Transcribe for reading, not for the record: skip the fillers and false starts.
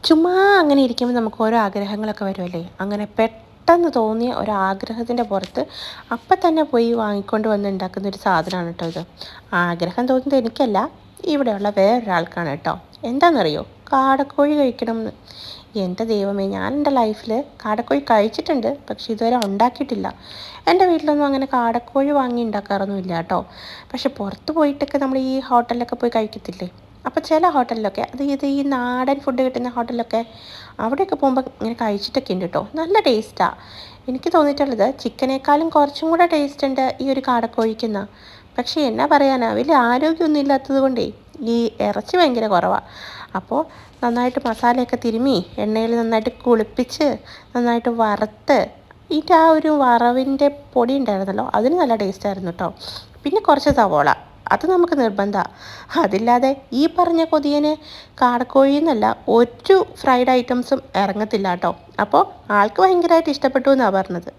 ചുമ്മാ അങ്ങനെ ഇരിക്കുമ്പോൾ നമുക്ക് ഓരോ ആഗ്രഹങ്ങളൊക്കെ വരുമല്ലേ. അങ്ങനെ പെട്ടെന്ന് തോന്നിയ ഒരു ആഗ്രഹത്തിൻ്റെ പുറത്ത് അപ്പം തന്നെ പോയി വാങ്ങിക്കൊണ്ട് വന്ന് ഉണ്ടാക്കുന്ന ഒരു സാധനമാണ് കേട്ടോ ഇത്. ആഗ്രഹം തോന്നുന്നത് എനിക്കല്ല, ഇവിടെയുള്ള വേറൊരാൾക്കാണ് കേട്ടോ. എന്താണെന്നറിയോ? കാടക്കോഴി കഴിക്കണം എന്ന്. എൻ്റെ ദൈവമേ, ഞാൻ എൻ്റെ ലൈഫിൽ കാടക്കോഴി കഴിച്ചിട്ടുണ്ട്, പക്ഷേ ഇതുവരെ ഉണ്ടാക്കിയിട്ടില്ല. എൻ്റെ വീട്ടിലൊന്നും അങ്ങനെ കാടക്കോഴി വാങ്ങി ഉണ്ടാക്കാറൊന്നുമില്ല കേട്ടോ. പക്ഷെ പുറത്ത് പോയിട്ടൊക്കെ നമ്മൾ ഈ ഹോട്ടലിലൊക്കെ പോയി കഴിക്കത്തില്ലേ, അപ്പോൾ ചില ഹോട്ടലിലൊക്കെ ഈ നാടൻ ഫുഡ് കിട്ടുന്ന ഹോട്ടലിലൊക്കെ അവിടെയൊക്കെ പോകുമ്പോൾ ഇങ്ങനെ കഴിച്ചിട്ടൊക്കെ ഉണ്ട് കേട്ടോ. നല്ല ടേസ്റ്റാണ്. എനിക്ക് തോന്നിയിട്ടുള്ളത് ചിക്കനേക്കാളും കുറച്ചും കൂടെ ടേസ്റ്റ് ഉണ്ട് ഈ ഒരു കാടക്കോഴിക്കുന്ന. പക്ഷേ എന്നാ പറയാനാ, വലിയ ആരോഗ്യമൊന്നും ഇല്ലാത്തത് കൊണ്ടേ ഈ ഇറച്ചി ഭയങ്കര കുറവാണ്. അപ്പോൾ നന്നായിട്ട് മസാലയൊക്കെ തിരുമ്മി എണ്ണയിൽ നന്നായിട്ട് കുളിപ്പിച്ച് നന്നായിട്ട് വറുത്ത് ഇതിൻ്റെ ആ ഒരു വറവിൻ്റെ പൊടി ഉണ്ടായിരുന്നല്ലോ, അതിന് നല്ല ടേസ്റ്റായിരുന്നു കേട്ടോ. പിന്നെ കുറച്ച് സവോള, അത് നമുക്ക് നിർബന്ധമാണ്. അതില്ലാതെ ഈ പറഞ്ഞ കൊതിയന് കാടക്കോഴി എന്നല്ല ഒരു ഫ്രൈഡ് ഐറ്റംസും ഇറങ്ങത്തില്ല കേട്ടോ. അപ്പോൾ ആൾക്ക് ഭയങ്കരമായിട്ട് ഇഷ്ടപ്പെട്ടു എന്നാണ് പറഞ്ഞത്.